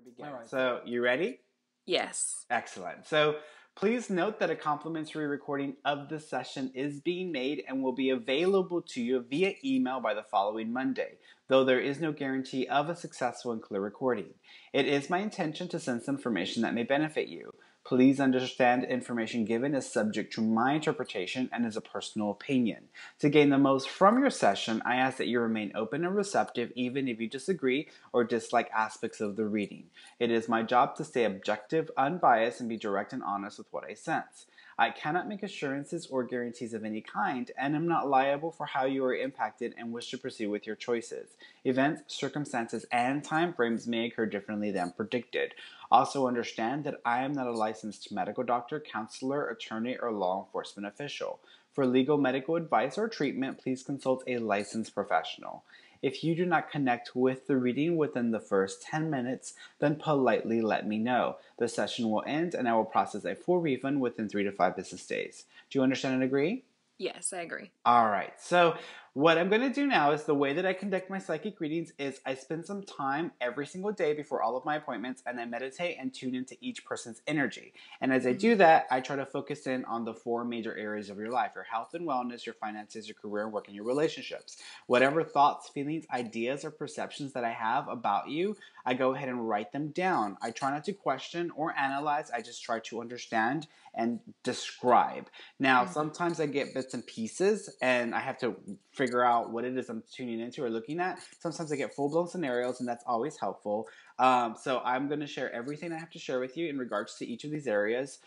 Begin. All right. So you ready? Yes. Excellent. So please note that a complimentary recording of this session is being made and will be available to you via email by the following Monday, though there is no guarantee of a successful and clear recording. It is my intention to send some information that may benefit you. Please understand information given is subject to my interpretation and is a personal opinion. To gain the most from your session, I ask that you remain open and receptive even if you disagree or dislike aspects of the reading. It is my job to stay objective, unbiased, and be direct and honest with what I sense. I cannot make assurances or guarantees of any kind, and am not liable for how you are impacted and wish to proceed with your choices. Events, circumstances, and time frames may occur differently than predicted. Also understand that I am not a licensed medical doctor, counselor, attorney, or law enforcement official. For legal medical advice or treatment, please consult a licensed professional. If you do not connect with the reading within the first 10 minutes, then politely let me know. The session will end and I will process a full refund within 3 to 5 business days. Do you understand and agree? Yes, I agree. All right. So what I'm going to do now is the way that I conduct my psychic readings is I spend some time every single day before all of my appointments and I meditate and tune into each person's energy. And as I do that, I try to focus in on the 4 major areas of your life: your health and wellness, your finances, your career, and work, and your relationships. Whatever thoughts, feelings, ideas, or perceptions that I have about you, I go ahead and write them down. I try not to question or analyze. I just try to understand and describe. Now, sometimes I get bits and pieces and I have to figure out what it is I'm tuning into or looking at. Sometimes I get full-blown scenarios, and that's always helpful. So I'm going to share everything I have to share with you in regards to each of these areas.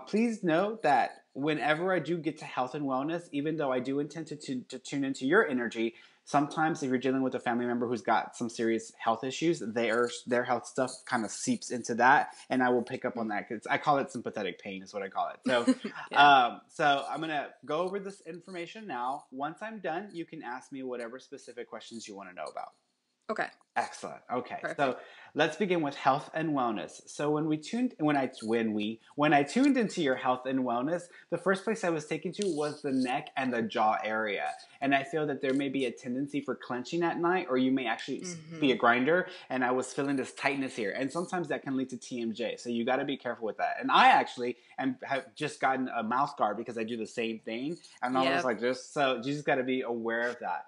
Please note that whenever I do get to health and wellness, even though I do intend to tune into your energy, sometimes if you're dealing with a family member who's got some serious health issues, their health stuff kind of seeps into that, and I will pick up on that because I call it sympathetic pain is what I call it. So, so I'm going to go over this information now. Once I'm done, you can ask me whatever specific questions you want to know about. Okay. Excellent. Okay. Perfect. So let's begin with health and wellness. So when I tuned into your health and wellness, the first place I was taken to was the neck and the jaw area. And I feel that there may be a tendency for clenching at night, or you may actually be a grinder. And I was feeling this tightness here. And sometimes that can lead to TMJ. So you got to be careful with that. And I actually have just gotten a mouth guard because I do the same thing. And I was like this. So you just got to be aware of that.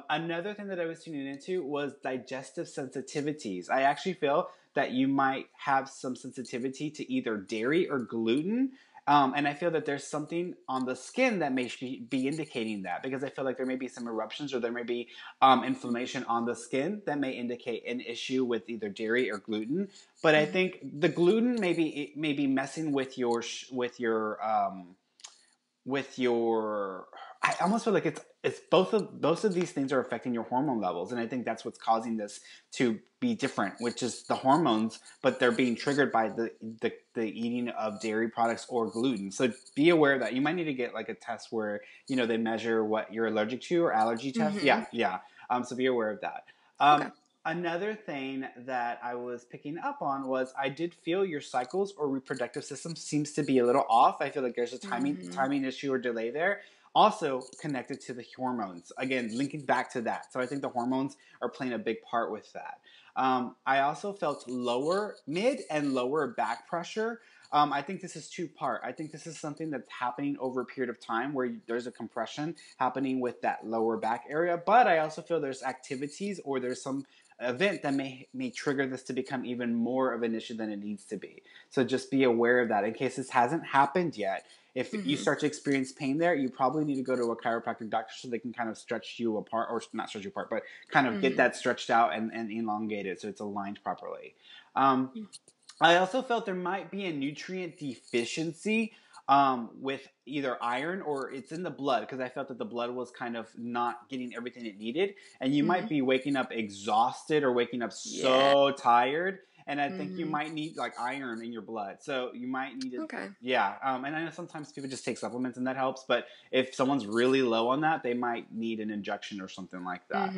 Another thing that I was tuning into was digestive sensitivities. I actually feel that you might have some sensitivity to either dairy or gluten. And I feel that there's something on the skin that may be indicating that, because I feel like there may be some eruptions or there may be inflammation on the skin that may indicate an issue with either dairy or gluten. But I think the gluten may be messing with your I almost feel like it's both of these things are affecting your hormone levels, and I think that's what's causing this to be different, which is the hormones, but they're being triggered by the eating of dairy products or gluten. So be aware of that. You might need to get like a test where they measure what you're allergic to, or allergy test. Yeah. So be aware of that. Okay. Another thing that I was picking up on was I did feel your cycles or reproductive system seems to be a little off. I feel like there's a timing issue or delay there. Also connected to the hormones. Again, linking back to that. So I think the hormones are playing a big part with that. I also felt mid and lower back pressure. I think this is two-part. I think this is something that's happening over a period of time where there's a compression happening with that lower back area. But I also feel there's activities or there's some event that may trigger this to become even more of an issue than it needs to be. So just be aware of that in case this hasn't happened yet. If you start to experience pain there, you probably need to go to a chiropractic doctor so they can kind of stretch you apart, or not stretch you apart, but kind of get that stretched out and elongated so it's aligned properly. I also felt there might be a nutrient deficiency with either iron or it's in the blood, because I felt that the blood was kind of not getting everything it needed, and you might be waking up exhausted or waking up so tired, and I think you might need like iron in your blood, so you might need it. And I know sometimes people just take supplements and that helps, but if someone's really low on that, they might need an injection or something like that.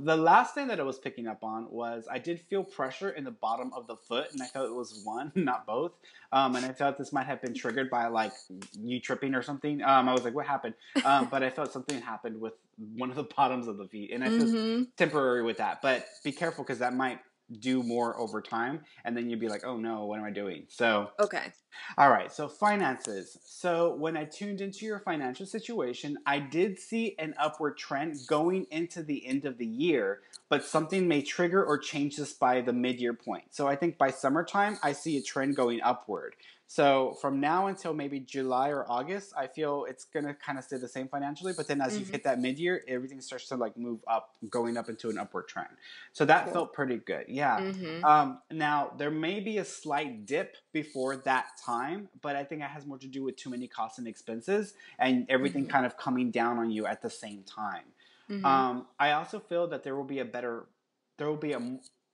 The last thing that I was picking up on was I did feel pressure in the bottom of the foot, and I felt it was one, not both. And I felt this might have been triggered by like you tripping or something. I was like, what happened? But I felt something happened with one of the bottoms of the feet, and I feel temporary with that. But be careful, because that might do more over time, and then you'd be like, oh no, what am I doing? So Okay. all right, so finances. So when I tuned into your financial situation, I did see an upward trend going into the end of the year, but something may trigger or change this by the mid-year point. So I think by summertime, I see a trend going upward. So from now until maybe July or August, I feel it's gonna kind of stay the same financially. But then as you Mm-hmm. hit that mid-year, everything starts to like move up, going up into an upward trend. So that Cool. felt pretty good. Yeah. Mm-hmm. Now, there may be a slight dip before that time, but I think it has more to do with too many costs and expenses and everything Mm-hmm. kind of coming down on you at the same time. Mm-hmm. I also feel that there will be a,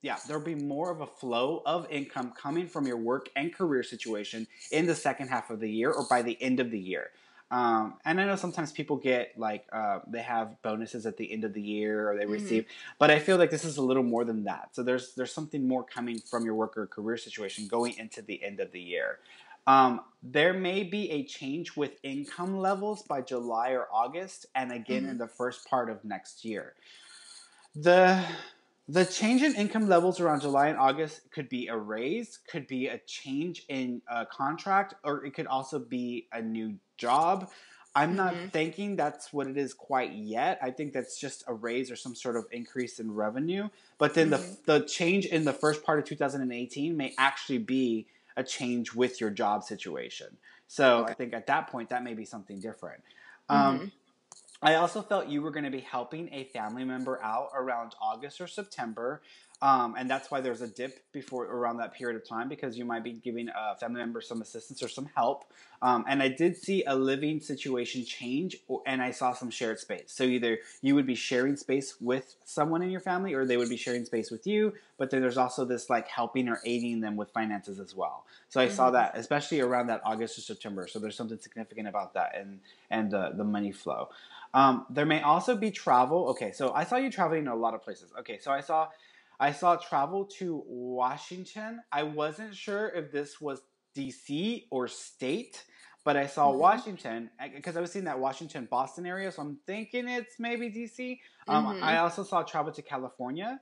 yeah, there will be more of a flow of income coming from your work and career situation in the second half of the year or by the end of the year. And I know sometimes people get like they have bonuses at the end of the year or they Mm-hmm. receive, but I feel like this is a little more than that. So there's something more coming from your work or career situation going into the end of the year. There may be a change with income levels by July or August, and again Mm-hmm. in the first part of next year. The the change in income levels around July and August could be a raise, could be a change in a contract, or it could also be a new job. I'm Mm-hmm. not thinking that's what it is quite yet. I think that's just a raise or some sort of increase in revenue. But then Mm-hmm. the change in the first part of 2018 may actually be a change with your job situation. So I Okay. think at that point that may be something different. Um, Mm-hmm. I also felt you were going to be helping a family member out around August or September. And that's why there's a dip before around that period of time because you might be giving a family member some assistance or some help. And I did see a living situation change, and I saw some shared space. So either you would be sharing space with someone in your family, or they would be sharing space with you. But then there's also this like helping or aiding them with finances as well. So I saw Mm-hmm. that, especially around that August or September. So there's something significant about that and the money flow. There may also be travel. Okay, so I saw you traveling in a lot of places. Okay, so I saw travel to Washington. I wasn't sure if this was DC or state, but I saw Mm-hmm. Washington because I was seeing that Washington Boston area, so I'm thinking it's maybe DC. Mm-hmm. I also saw travel to California.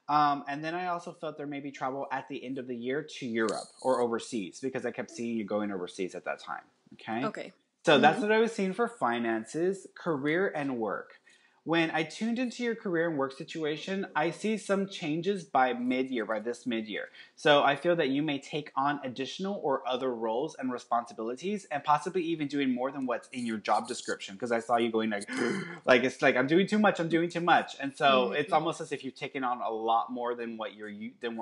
And then I also felt there may be travel at the end of the year to Europe or overseas because I kept seeing you going overseas at that time. Okay. Okay. So that's Mm-hmm. what I was seeing for finances, career, and work. When I tuned into your career and work situation, I see some changes by mid-year, by this mid-year. So I feel that you may take on additional or other roles and responsibilities and possibly even doing more than what's in your job description. Because I saw you going like it's like I'm doing too much, I'm doing too much. And so it's Mm-hmm. almost as if you've taken on a lot more than what than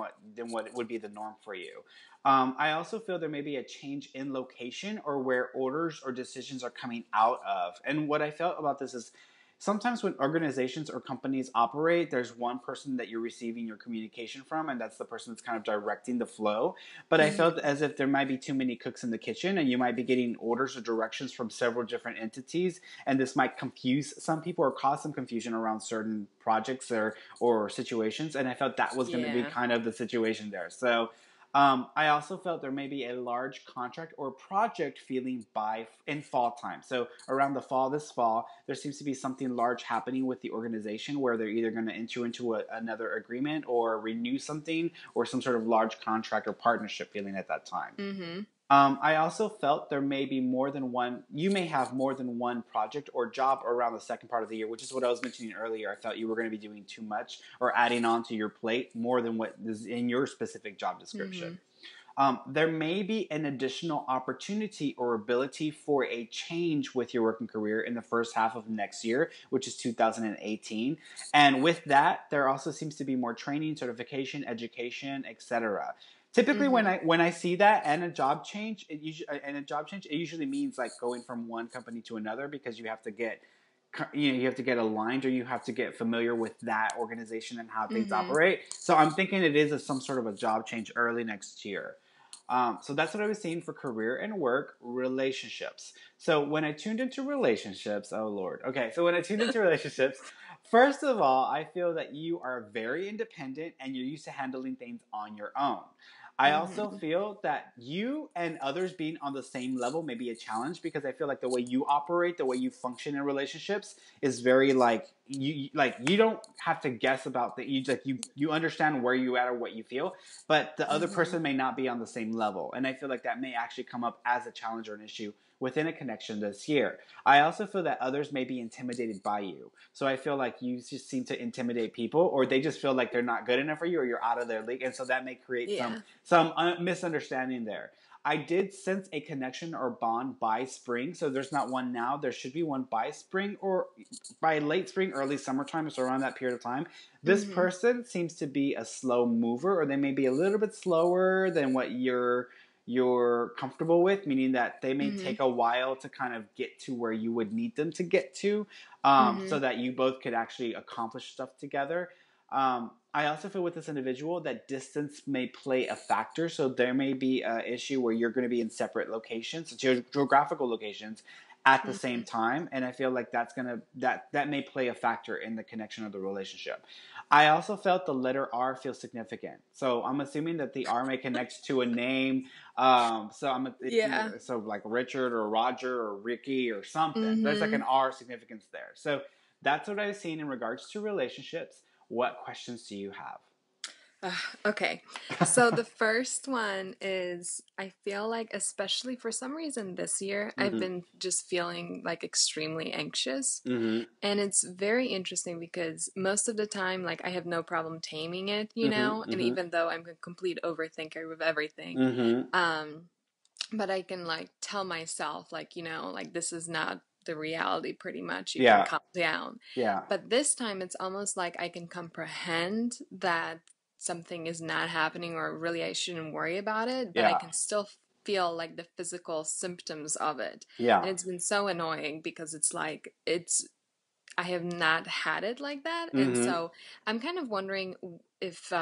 what would be the norm for you. I also feel there may be a change in location or where orders or decisions are coming out of. And what I felt about this is sometimes when organizations or companies operate, there's one person that you're receiving your communication from, and that's the person that's kind of directing the flow. But I felt Mm-hmm. as if there might be too many cooks in the kitchen, and you might be getting orders or directions from several different entities, and this might confuse some people or cause some confusion around certain projects or situations. And I felt that was going to be Yeah. kind of the situation there. So I also felt there may be a large contract or project feeling by in fall time. So around this fall, there seems to be something large happening with the organization where they're either going to enter into another agreement or renew something or some sort of large contract or partnership feeling at that time. Mm-hmm. I also felt there may be more than one, you may have more than one project or job around the second part of the year, which is what I was mentioning earlier. I felt you were going to be doing too much or adding on to your plate more than what is in your specific job description. Mm-hmm. There may be an additional opportunity or ability for a change with your working career in the first half of next year, which is 2018. And with that, there also seems to be more training, certification, education, etc. Typically, Mm-hmm. when I see that and a job change, it usually means like going from one company to another because you have to get you have to get aligned or you have to get familiar with that organization and how things Mm-hmm. operate. So I'm thinking it is some sort of a job change early next year. So that's what I was seeing for career and work relationships. So when I tuned into relationships, oh Lord. Okay, so when I tuned into relationships, first of all, I feel that you are very independent and you're used to handling things on your own. I also Mm-hmm. feel that you and others being on the same level may be a challenge because I feel like the way you operate, the way you function in relationships is very like you don't have to guess about you understand where you at or what you feel, but the other person may not be on the same level, and I feel like that may actually come up as a challenge or an issue within a connection this year. I also feel that others may be intimidated by you. So I feel like you just seem to intimidate people, or they just feel like they're not good enough for you, or you're out of their league, and so that may create some misunderstanding there. I did sense a connection or bond by spring, so there's not one now. There should be one by spring or by late spring, early summertime, so around that period of time. This person seems to be a slow mover, or they may be a little bit slower than what you're comfortable with, meaning that they may take a while to kind of get to where you would need them to get to, so that you both could actually accomplish stuff together. I also feel with this individual that distance may play a factor. So there may be an issue where you're going to be in separate locations, geographical locations, at the same time, and I feel like that may play a factor in the connection of the relationship. I also felt the letter R feels significant, so I'm assuming that the R may connect to a name. So like Richard or Roger or Ricky or something. There's like an R significance there. So that's what I've seen in regards to relationships. What questions do you have? Okay, so the first one is, I feel like, especially for some reason this year, I've been just feeling like extremely anxious. And it's very interesting because most of the time, like, I have no problem taming it, you know, and even though I'm a complete overthinker with everything, but I can like tell myself, like, you know, like, this is not the reality, pretty much. You can calm down. But this time it's almost like I can comprehend that something is not happening, or really I shouldn't worry about it, but I can still feel like the physical symptoms of it. And it's been so annoying because it's like, I have not had it like that. And so I'm kind of wondering if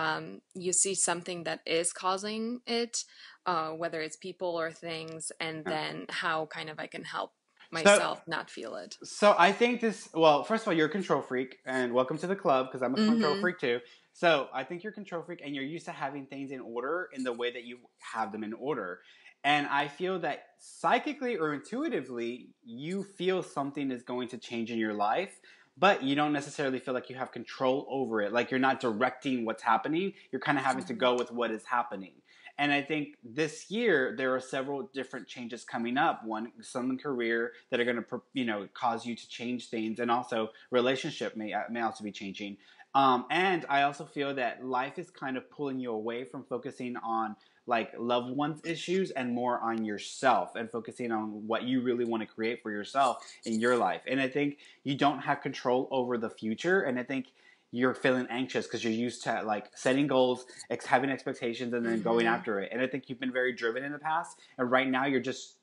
you see something that is causing it, whether it's people or things, and then how kind of I can help myself not feel it. So I think well, first of all, you're a control freak, and welcome to the club, because I'm a control freak too. So I think you're a control freak, and you're used to having things in order in the way that you have them in order. And I feel that psychically or intuitively, you feel something is going to change in your life, but you don't necessarily feel like you have control over it. Like, you're not directing what's happening. You're kind of having to go with what is happening. And I think this year there are several different changes coming up. One, some in career that are going to, cause you to change things, and also relationship may also be changing. And I also feel that life is kind of pulling you away from focusing on like loved ones issues and more on yourself, and focusing on what you really want to create for yourself in your life. And I think you don't have control over the future, and I think you're feeling anxious because you're used to like setting goals, having expectations, and then going after it. And I think you've been very driven in the past, and right now you're just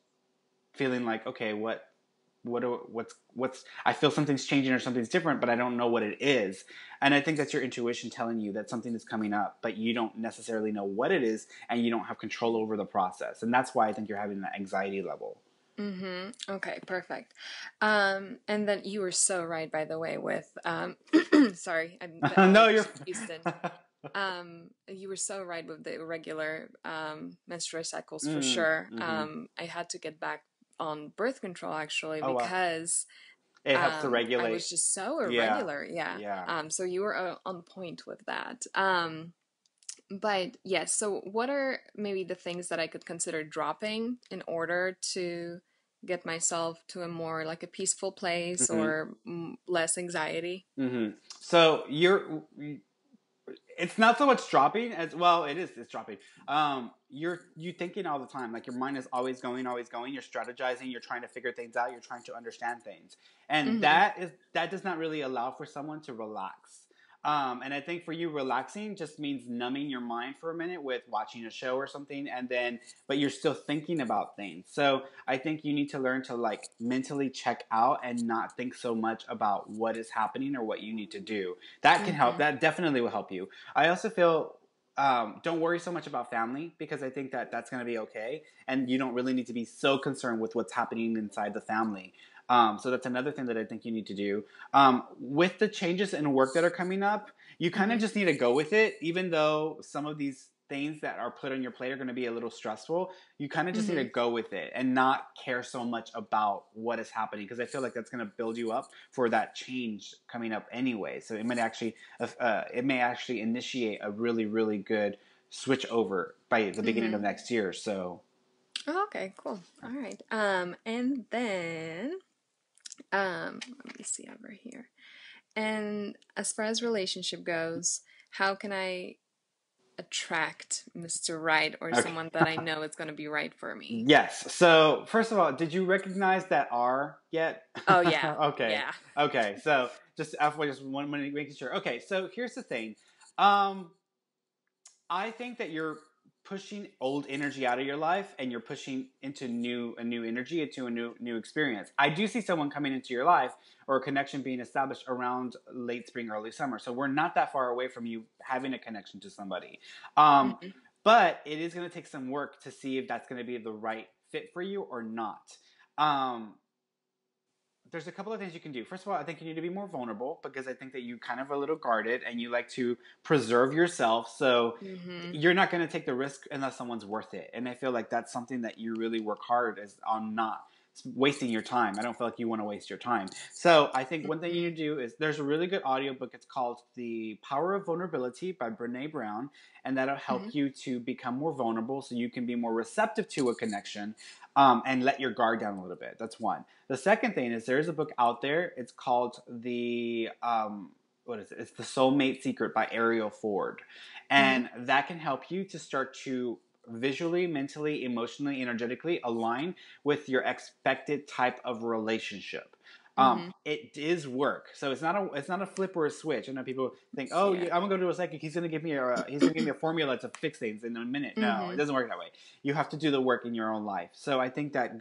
feeling like, okay, what's I feel something's changing or something's different, but I don't know what it is. And I think that's your intuition telling you that something is coming up, but you don't necessarily know what it is, and you don't have control over the process. And that's why I think you're having that anxiety level. Okay, perfect. And then you were so right, by the way, with sorry, no, you're Houston. You were so right with the irregular menstrual cycles, for sure. I had to get back on birth control, actually, because it helps to regulate. I was just so irregular. So you were on point with that. But yes, so what are maybe the things that I could consider dropping in order to get myself to a more like a peaceful place, or less anxiety? So it's not so much dropping as, well, it's dropping. You're thinking all the time, like your mind is always going. You're strategizing, you're trying to figure things out, you're trying to understand things. And that does not really allow for someone to relax. And I think for you, relaxing just means numbing your mind for a minute with watching a show or something, but you're still thinking about things. So I think you need to learn to like mentally check out and not think so much about what is happening or what you need to do. That can help. That definitely will help you. I also feel don't worry so much about family, because I think that's going to be okay. And you don't really need to be so concerned with what's happening inside the family. So that's another thing that I think you need to do. With the changes in work that are coming up, you kind of just need to go with it, even though some of these things that are put on your plate are going to be a little stressful, you kind of just need to Mm-hmm. go with it and not care so much about what is happening, because I feel like that's going to build you up for that change coming up anyway. So it may actually initiate a really, really good switch over by the beginning of next year. So Oh, okay, cool. All right. And then let me see over here. And as far as relationship goes, how can I attract Mr. Right, or okay. someone that I know is going to be right for me? Yes. So first of all, did you recognize that R yet? Oh yeah, Okay. yeah. Okay. So just FYI, just one minute, making sure. Okay. So here's the thing. Um, I think that you're pushing old energy out of your life and you're pushing into a new energy, into a new experience. I do see someone coming into your life or a connection being established around late spring, early summer. So we're not that far away from you having a connection to somebody. Mm-hmm. But it is going to take some work to see if that's going to be the right fit for you or not. There's a couple of things you can do. First of all, I think you need to be more vulnerable, because I think that you kind of a little guarded and you like to preserve yourself. So Mm-hmm. you're not going to take the risk unless someone's worth it. And I feel like that's something that you really work hard on not wasting your time. I don't feel like you want to waste your time. So I think one thing you need to do is, there's a really good audiobook. It's called The Power of Vulnerability by Brene Brown. And that'll help you to become more vulnerable so you can be more receptive to a connection, and let your guard down a little bit. That's one. The second thing is, there's a book out there. It's called what is it? It's The Soulmate Secret by Ariel Ford. And that can help you to start to visually, mentally, emotionally, energetically align with your expected type of relationship. It is work, so it's not a flip or a switch. I know people think, oh, Yeah. I'm gonna go to a psychic. He's gonna give me a formula to fix things in a minute. No, it doesn't work that way. You have to do the work in your own life. So I think that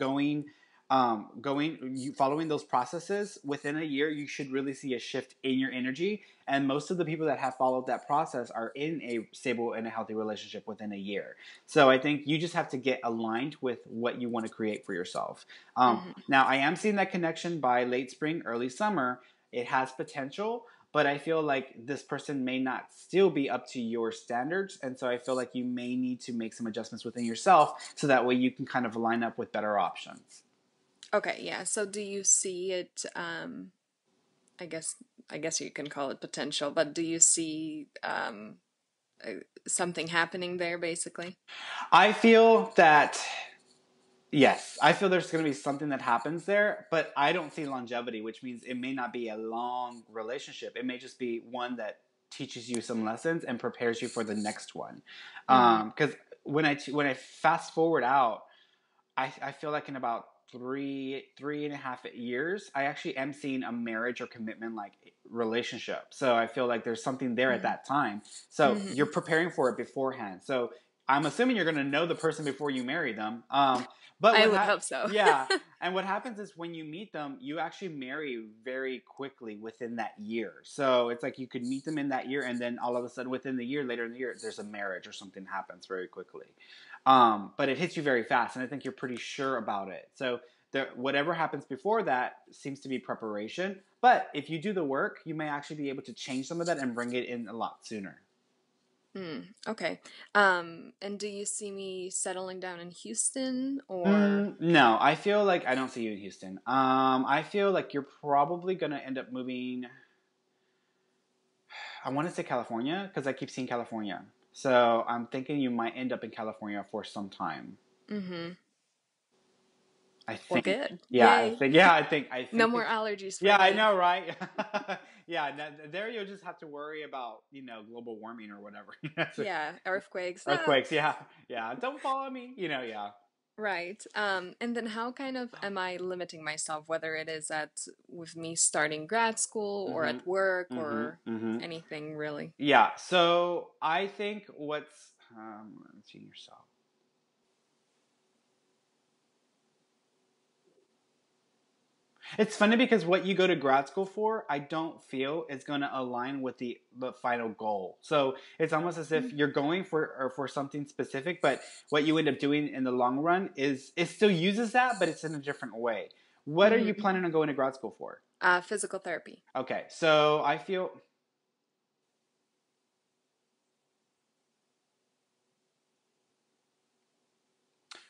following those processes within a year, you should really see a shift in your energy. And most of the people that have followed that process are in a stable and a healthy relationship within a year. So I think you just have to get aligned with what you want to create for yourself. Now, I am seeing that connection by late spring, early summer. It has potential, but I feel like this person may not still be up to your standards. And so I feel like you may need to make some adjustments within yourself so that way you can kind of line up with better options. Okay, yeah. So do you see it, I guess I guess you can call it potential, but do you see something happening there basically? I feel that Yes, I feel there's going to be something that happens there, but I don't see longevity, which means it may not be a long relationship. It may just be one that teaches you some lessons and prepares you for the next one. Mm-hmm. Because when I fast forward out, I feel like in about three and a half years, I actually am seeing a marriage or commitment like relationship. So I feel like there's something there at that time. So you're Mm-hmm. preparing for it beforehand. So I'm assuming you're going to know the person before you marry them. But I would hope so. yeah, and what happens is when you meet them, you actually marry very quickly within that year. So it's like you could meet them in that year, and then all of a sudden, within the year, later in the year, there's a marriage or something happens very quickly. But it hits you very fast, and I think you're pretty sure about it. So whatever happens before that seems to be preparation. But if you do the work, you may actually be able to change some of that and bring it in a lot sooner. Okay. And do you see me settling down in Houston or? No, I feel like I don't see you in Houston. I feel like you're probably gonna end up moving. I want to say California because I keep seeing California. So I'm thinking you might end up in California for some time. Mm-hmm. I Well, think. good. Yeah, Yay. I No think. more allergies for Yeah, I me. know, right? Yeah, there you'll just have to worry about global warming or whatever. Yeah, earthquakes. Ah. Earthquakes. Yeah, yeah. Don't follow me. Yeah. Right. And then how kind of am I limiting myself, whether it is at with me starting grad school or Mm-hmm. at work Mm-hmm. or Mm-hmm. anything really? Yeah. So I think let's see yourself. It's funny because what you go to grad school for, I don't feel is going to align with the final goal. So it's almost as if you're going for something specific, but what you end up doing in the long run is it still uses that, but it's in a different way. What are you Mm-hmm. planning on going to grad school for? Physical therapy. Okay, so I feel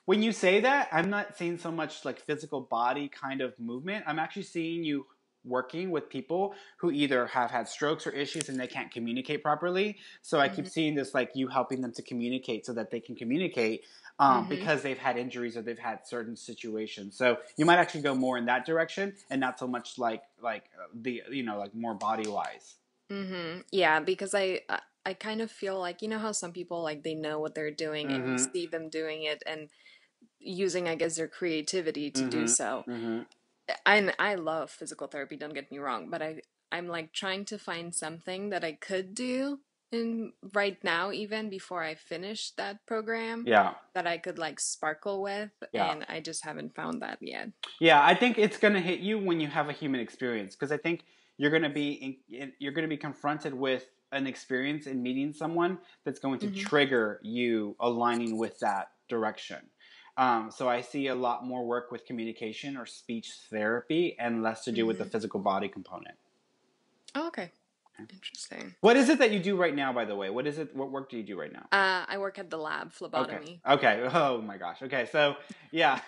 When you say that, I'm not seeing so much like physical body kind of movement. I'm actually seeing you working with people who either have had strokes or issues and they can't communicate properly. So I keep seeing this like you helping them to communicate so that they can communicate because they've had injuries or they've had certain situations. So you might actually go more in that direction and not so much like the like more body wise. Yeah, because I kind of feel like, you know how some people like they know what they're doing and you see them doing it and using, I guess, their creativity to do so. I love physical therapy, don't get me wrong, but I'm like trying to find something that I could do in right now, even before I finish that program, Yeah. that I could like sparkle with, Yeah. and I just haven't found that yet. Yeah, I think it's going to hit you when you have a human experience because I think you're going to be confronted with an experience in meeting someone that's going to trigger you aligning with that direction. So I see a lot more work with communication or speech therapy and less to do with the physical body component. Oh, okay. Interesting. What is it that you do right now, by the way? What is it? What work do you do right now? I work at the lab, Okay. phlebotomy. Okay. Oh my gosh. Okay. So yeah.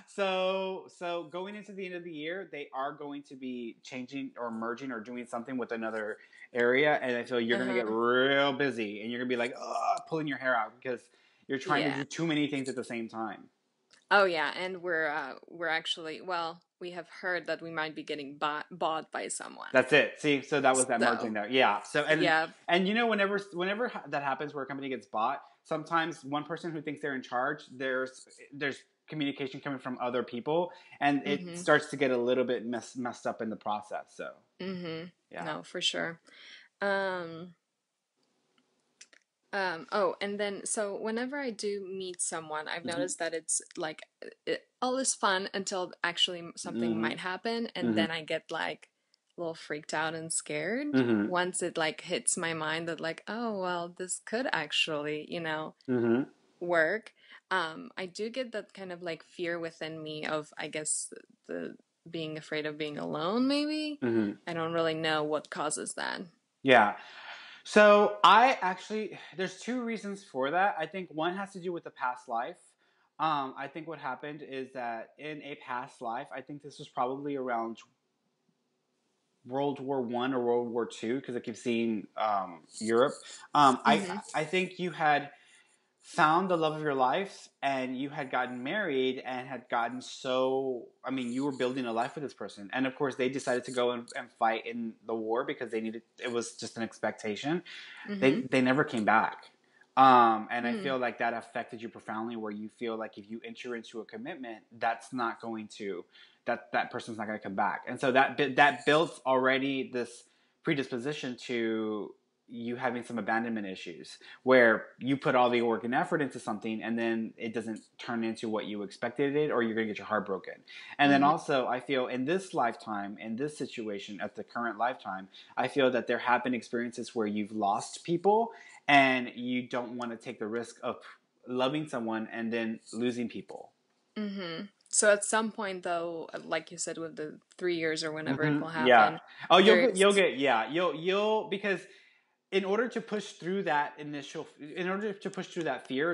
So going into the end of the year, they are going to be changing or merging or doing something with another area, and I feel you're going to get real busy, and you're going to be like, pulling your hair out because you're trying to do too many things at the same time. Oh yeah, and we're actually, well, we have heard that we might be getting bought by someone. That's it. See, so that was that merging So there. Yeah. So yeah. and whenever that happens where a company gets bought, sometimes one person who thinks they're in charge, there's communication coming from other people, and it starts to get a little bit messed up in the process. So yeah. No, for sure. Um, oh, and then so whenever I do meet someone, I've noticed that it's like all is fun until actually something might happen, and then I get like a little freaked out and scared once it like hits my mind that like, oh well, this could actually, work. I do get that kind of like fear within me of, I guess, the being afraid of being alone, maybe. I don't really know what causes that. Yeah. So there's two reasons for that. I think one has to do with the past life. I think what happened is that in a past life, I think this was probably around World War One or World War Two because I keep seeing Europe. I think you had found the love of your life and you had gotten married and had gotten you were building a life with this person, and of course they decided to go and fight in the war because it was just an expectation. They never came back, and I feel like that affected you profoundly, where you feel like if you enter into a commitment, that's not going to that person's not going to come back, and so that built already this predisposition to you having some abandonment issues where you put all the work and effort into something and then it doesn't turn into what you expected it, or you're going to get your heart broken. And then also I feel in this lifetime, in this situation, at the current lifetime, I feel that there have been experiences where you've lost people and you don't want to take the risk of loving someone and then losing people. So at some point, though, like you said, with the 3 years or whenever it will happen, yeah. Oh, you'll because in order to push through that fear,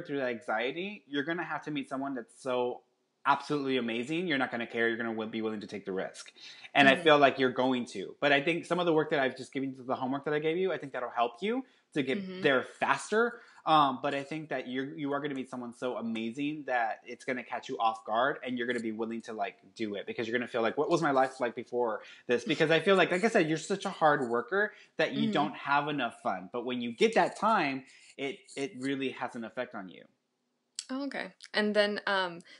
through that anxiety, you're going to have to meet someone that's so absolutely amazing. You're not going to care. You're going to be willing to take the risk. And I feel like you're going to. But I think some of the work that I've just given you, the homework that I gave you, I think that'll help you to get there faster. But I think that you are going to meet someone so amazing that it's going to catch you off guard, and you're going to be willing to like do it because you're going to feel like, what was my life like before this? Because I feel like I said, you're such a hard worker that you don't have enough fun. But when you get that time, it really has an effect on you. Oh, okay. And then,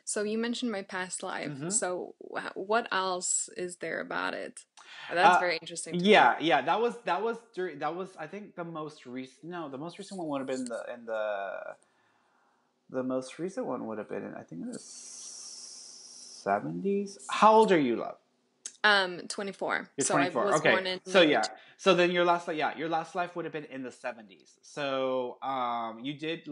so you mentioned my past life. So what else is there about it? That's very interesting to me. Yeah. That was I think the most recent. No, the most recent one would have been the most recent one would have been in, I think, in the 70s. How old are you, love? 24. You're 24. So I was born in So yeah. So then your last life would have been in the 70s. So you did.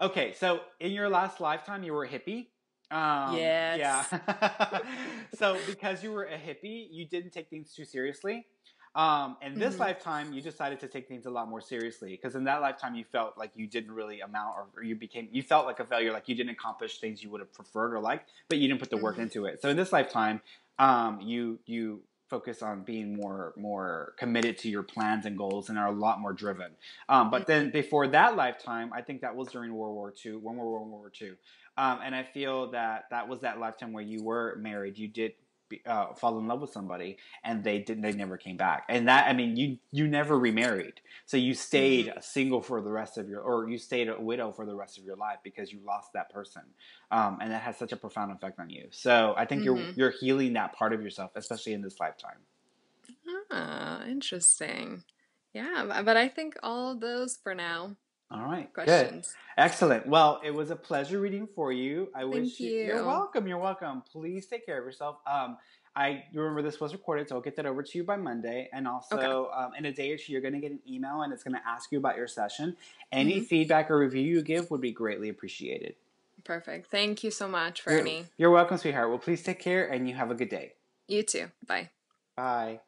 Okay, so in your last lifetime, you were a hippie. Yes. Yeah. So because you were a hippie, you didn't take things too seriously. In this lifetime, you decided to take things a lot more seriously, because in that lifetime you felt like you didn't really amount, or you felt like a failure, like you didn't accomplish things you would have preferred or liked, but you didn't put the work into it. So in this lifetime, you focus on being more committed to your plans and goals and are a lot more driven. But then before that lifetime, I think that was during World War II, when we were in World War II. And I feel that was that lifetime where you were married, you did fall in love with somebody, and they never came back. And that, I mean, you never remarried. So you stayed single for the rest of you stayed a widow for the rest of your life because you lost that person. And that has such a profound effect on you. So I think you're healing that part of yourself, especially in this lifetime. Ah, interesting. Yeah, but I think all of those for now. All right, Questions. Good. Excellent. Well, it was a pleasure reading for you. Thank you. You're welcome. You're welcome. Please take care of yourself. I remember this was recorded, so I'll get that over to you by Monday. And also, in a day or two, you're going to get an email, and it's going to ask you about your session. Any feedback or review you give would be greatly appreciated. Perfect. Thank you so much, Ferny. You're welcome, sweetheart. Well, please take care, and you have a good day. You too. Bye. Bye.